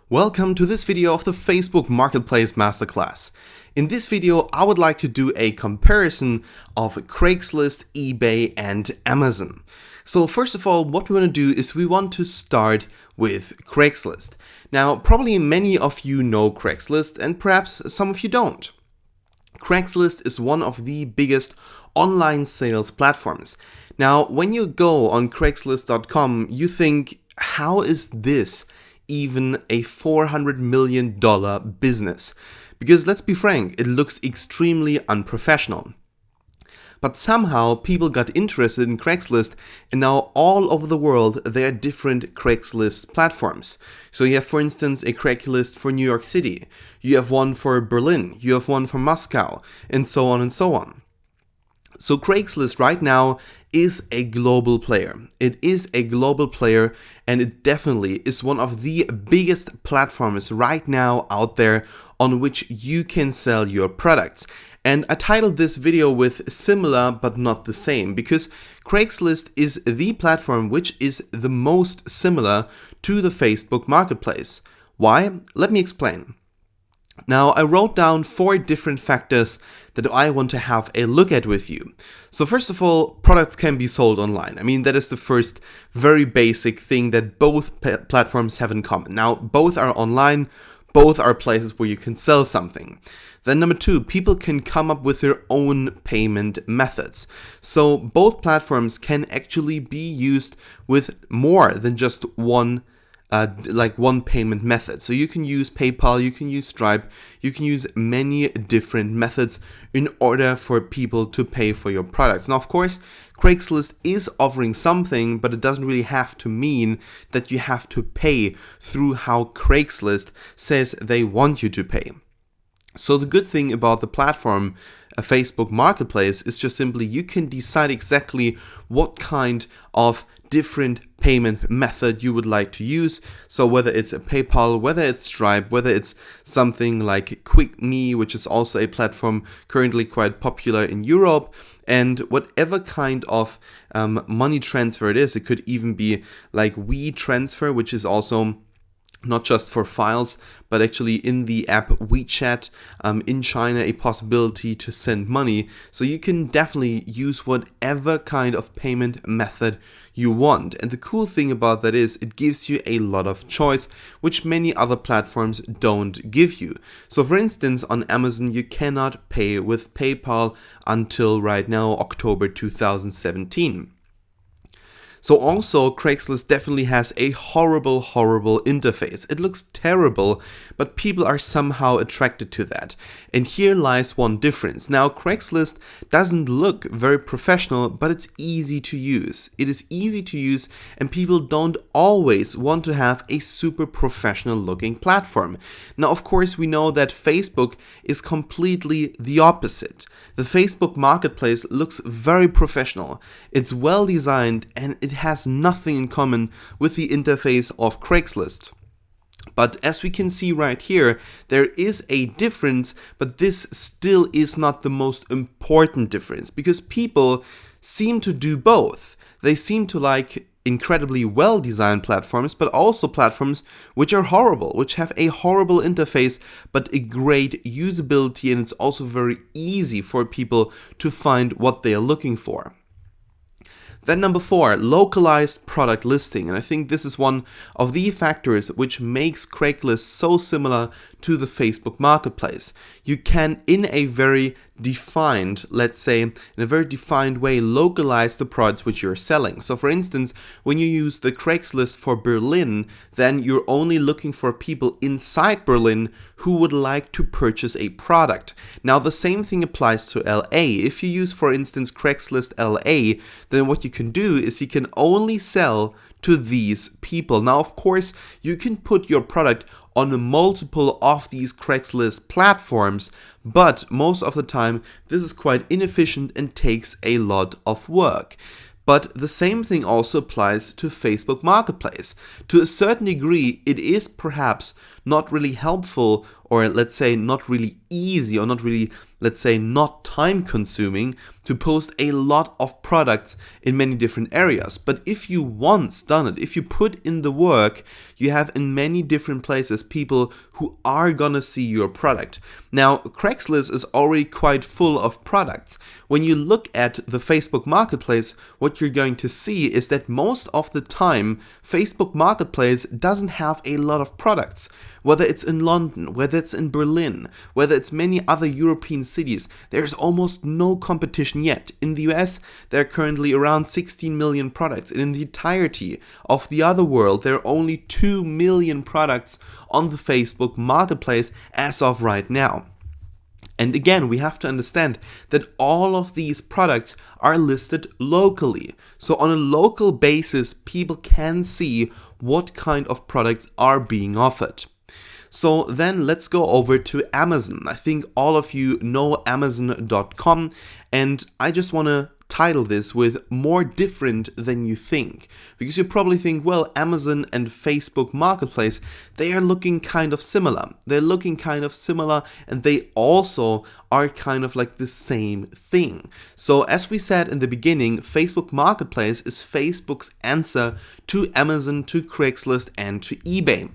Welcome to this video of the Facebook Marketplace Masterclass. In this video, I would like to do a comparison of Craigslist, eBay, and Amazon. So first of all, what we want to do is we want to start with Craigslist. Now, probably many of you know Craigslist and perhaps some of you don't. Craigslist is one of the biggest online sales platforms. Now, when you go on Craigslist.com, you think, how is this even a $400 million business? Because let's be frank, it looks extremely unprofessional. But somehow people got interested in Craigslist, and now all over the world there are different Craigslist platforms. So you have, for instance, a Craigslist for New York City, you have one for Berlin, you have one for Moscow, and so on and so on. So Craigslist right now is a global player. It is a global player, and it definitely is one of the biggest platforms right now out there on which you can sell your products. And I titled this video with similar but not the same, because Craigslist is the platform which is the most similar to the Facebook Marketplace. Why? Let me explain. Now, I wrote down 4 different factors that I want to have a look at with you. So first of all, products can be sold online. I mean, that is the first very basic thing that both platforms have in common. Now, both are online, both are places where you can sell something. Then number 2, people can come up with their own payment methods. So both platforms can actually be used with more than just one payment method. So you can use PayPal, you can use Stripe, you can use many different methods in order for people to pay for your products. Now, of course, Craigslist is offering something, but it doesn't really have to mean that you have to pay through how Craigslist says they want you to pay. So the good thing about the platform, a Facebook Marketplace, is just simply you can decide exactly what kind of different payment method you would like to use. So whether it's a PayPal, whether it's Stripe, whether it's something like QuickMe, which is also a platform currently quite popular in Europe, and whatever kind of money transfer it is. It could even be like WeTransfer, which is also not just for files, but actually in the app WeChat in China, a possibility to send money. So you can definitely use whatever kind of payment method you want. And the cool thing about that is it gives you a lot of choice, which many other platforms don't give you. So for instance, on Amazon, you cannot pay with PayPal until right now, October 2017. So also, Craigslist definitely has a horrible interface. It looks terrible, but people are somehow attracted to that. And here lies one difference. Now, Craigslist doesn't look very professional, but it's easy to use. It is easy to use, and people don't always want to have a super professional looking platform. Now, of course, we know that Facebook is completely the opposite. The Facebook Marketplace looks very professional. It's well designed, and it has nothing in common with the interface of Craigslist. But as we can see right here, there is a difference, but this still is not the most important difference, because people seem to do both. They seem to like incredibly well-designed platforms, but also platforms which are horrible, which have a horrible interface, but a great usability, and it's also very easy for people to find what they are looking for. Then number 4, localized product listing. And I think this is one of the factors which makes Craigslist so similar to the Facebook Marketplace. You can, in a very defined, let's say, in a very defined way, localize the products which you're selling. So for instance, when you use the Craigslist for Berlin, then you're only looking for people inside Berlin who would like to purchase a product. Now the same thing applies to LA. If you use, for instance, Craigslist LA, then what you can do is you can only sell to these people. Now, of course, you can put your product on multiple of these Craigslist platforms, but most of the time this is quite inefficient and takes a lot of work. But the same thing also applies to Facebook Marketplace. To a certain degree, it is perhaps not really helpful, or let's say not really easy, or not really let's say, not time consuming to post a lot of products in many different areas. But if you once done it, if you put in the work, you have in many different places people who are gonna see your product. Now, Craigslist is already quite full of products. When you look at the Facebook Marketplace, what you're going to see is that most of the time, Facebook Marketplace doesn't have a lot of products. Whether it's in London, whether it's in Berlin, whether it's many other European cities, there's almost no competition yet. In the US, there are currently around 16 million products. And in the entirety of the other world, there are only 2 million products on the Facebook Marketplace as of right now. And again, we have to understand that all of these products are listed locally. So on a local basis, people can see what kind of products are being offered. So then let's go over to Amazon. I think all of you know Amazon.com, and I just want to title this with more different than you think, because you probably think, well, Amazon and Facebook Marketplace, they are looking kind of similar. They're looking kind of similar, and they also are kind of like the same thing. So as we said in the beginning, Facebook Marketplace is Facebook's answer to Amazon, to Craigslist, and to eBay.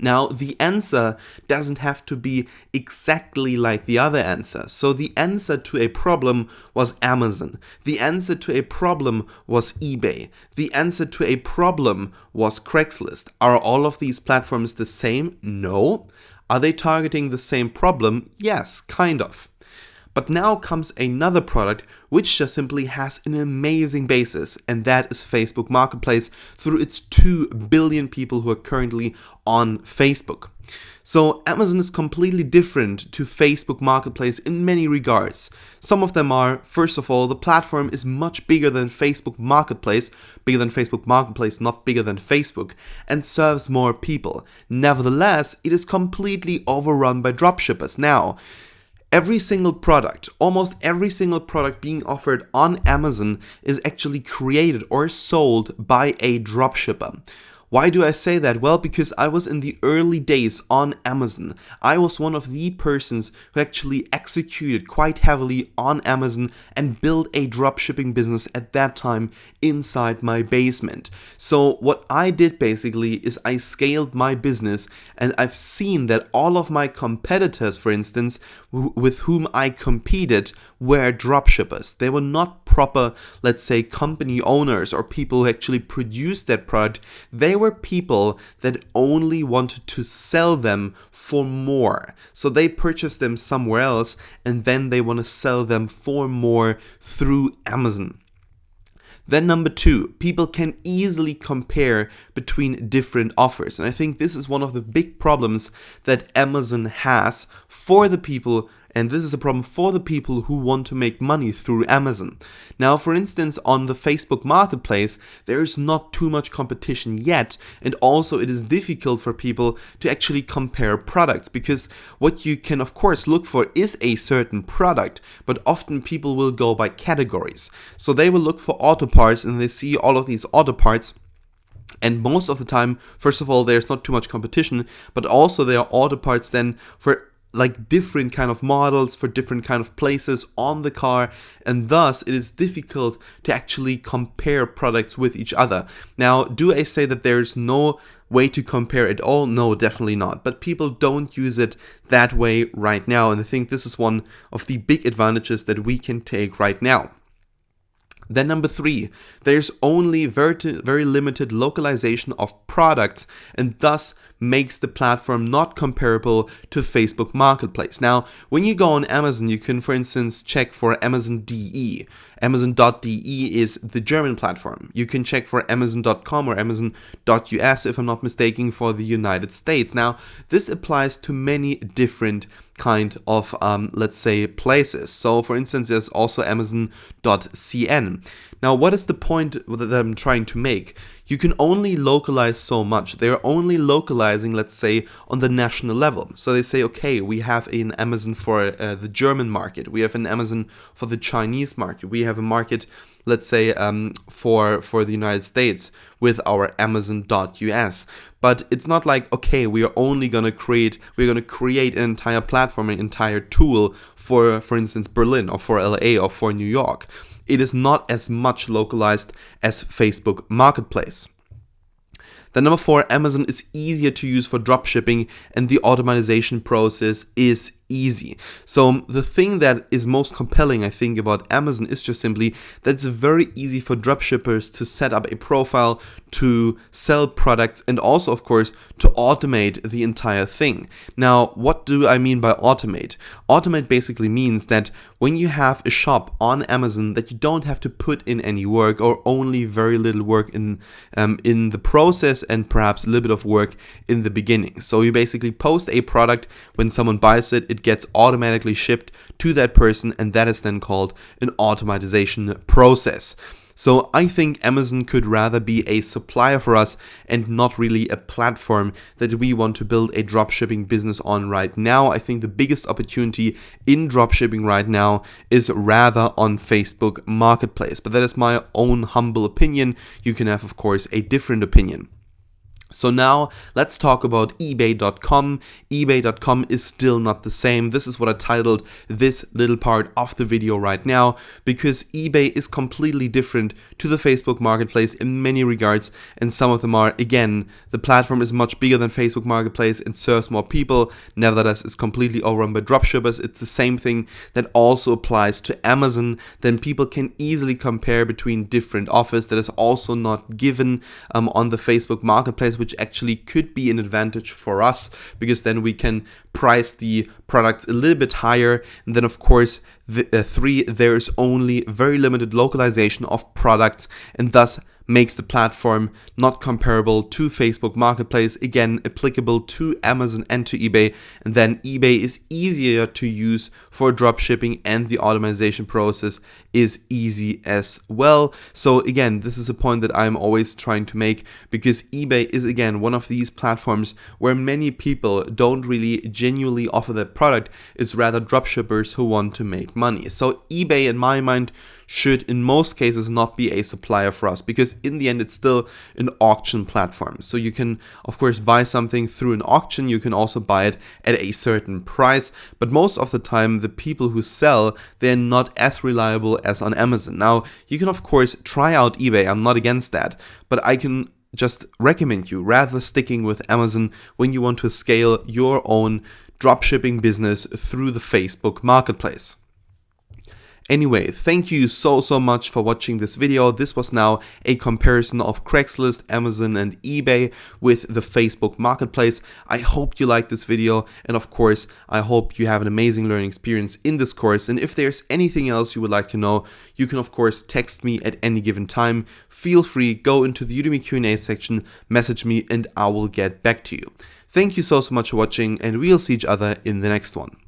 Now, the answer doesn't have to be exactly like the other answer. So the answer to a problem was Amazon. The answer to a problem was eBay. The answer to a problem was Craigslist. Are all of these platforms the same? No. Are they targeting the same problem? Yes, kind of. But now comes another product which just simply has an amazing basis, and that is Facebook Marketplace through its 2 billion people who are currently on Facebook. So Amazon is completely different to Facebook Marketplace in many regards. Some of them are, first of all, the platform is much bigger than Facebook Marketplace, not bigger than Facebook, and serves more people. Nevertheless, it is completely overrun by dropshippers. Now, every single product, almost every single product being offered on Amazon is actually created or sold by a dropshipper. Why do I say that? Well, because I was in the early days on Amazon. I was one of the persons who actually executed quite heavily on Amazon and built a dropshipping business at that time inside my basement. So what I did basically is I scaled my business, and I've seen that all of my competitors, for instance, with whom I competed, were dropshippers. They were not proper, let's say, company owners or people who actually produced that product. They were people that only wanted to sell them for more. So they purchased them somewhere else, and then they want to sell them for more through Amazon. Then number 2, people can easily compare between different offers. And I think this is one of the big problems that Amazon has for the people, and this is a problem for the people who want to make money through Amazon. Now, for instance, on the Facebook Marketplace, there is not too much competition yet, and also it is difficult for people to actually compare products, because what you can of course look for is a certain product, but often people will go by categories. So they will look for auto parts, and they see all of these auto parts. And most of the time, first of all, there's not too much competition, but also there are auto parts then for like different kind of models, for different kind of places on the car, and thus it is difficult to actually compare products with each other. Now, do I say that there's no way to compare at all? No, definitely not. But people don't use it that way right now, and I think this is one of the big advantages that we can take right now. Then number 3, there's only very limited localization of products, and thus makes the platform not comparable to Facebook Marketplace. Now, when you go on Amazon, you can, for instance, check for Amazon.de. Amazon.de is the German platform. You can check for Amazon.com or Amazon.us, if I'm not mistaken, for the United States. Now, this applies to many different kind of, let's say, places. So, for instance, there's also Amazon.cn. Now, what is the point that I'm trying to make? You can only localize so much. They're only localizing, let's say, on the national level. So they say, okay, we have an Amazon for the German market. We have an Amazon for the Chinese market. We have a market, let's say for the United States with our Amazon.us. But it's not like, okay, we're going to create an entire platform, an entire tool for instance, Berlin or for LA or for New York. It is not as much localized as Facebook Marketplace. Then number 4, Amazon is easier to use for dropshipping, and the automatization process is easy. So the thing that is most compelling, I think, about Amazon is just simply that it's very easy for dropshippers to set up a profile, to sell products, and also, of course, to automate the entire thing. Now, what do I mean by automate? Automate basically means that when you have a shop on Amazon, that you don't have to put in any work or only very little work in the process, and perhaps a little bit of work in the beginning. So you basically post a product, when someone buys it, it gets automatically shipped to that person, and that is then called an automatization process. So I think Amazon could rather be a supplier for us and not really a platform that we want to build a dropshipping business on right now. I think the biggest opportunity in dropshipping right now is rather on Facebook Marketplace. But that is my own humble opinion. You can have, of course, a different opinion. So now let's talk about eBay.com. eBay.com is still not the same. This is what I titled this little part of the video right now, because eBay is completely different to the Facebook Marketplace in many regards, and some of them are, again, the platform is much bigger than Facebook Marketplace and serves more people. Nevertheless, it's completely overrun by dropshippers. It's the same thing that also applies to Amazon. Then people can easily compare between different offers. That is also not given on the Facebook Marketplace, which actually could be an advantage for us, because then we can price the products a little bit higher. And then, of course, 3, there is only very limited localization of products, and thus makes the platform not comparable to Facebook Marketplace, again applicable to Amazon and to eBay. And then eBay is easier to use for dropshipping, and the automation process is easy as well. So again, this is a point that I'm always trying to make, because eBay is again one of these platforms where many people don't really genuinely offer their product. It's rather dropshippers who want to make money. So eBay, in my mind, should in most cases not be a supplier for us, because in the end it's still an auction platform. So you can of course buy something through an auction, you can also buy it at a certain price, but most of the time the people who sell, they're not as reliable as on Amazon. Now you can of course try out eBay, I'm not against that, but I can just recommend you rather sticking with Amazon when you want to scale your own dropshipping business through the Facebook Marketplace. Anyway, thank you so much for watching this video. This was now a comparison of Craigslist, Amazon, and eBay with the Facebook Marketplace. I hope you liked this video, and of course, I hope you have an amazing learning experience in this course. And if there's anything else you would like to know, you can of course text me at any given time. Feel free, go into the Udemy Q&A section, message me, and I will get back to you. Thank you so much for watching, and we'll see each other in the next one.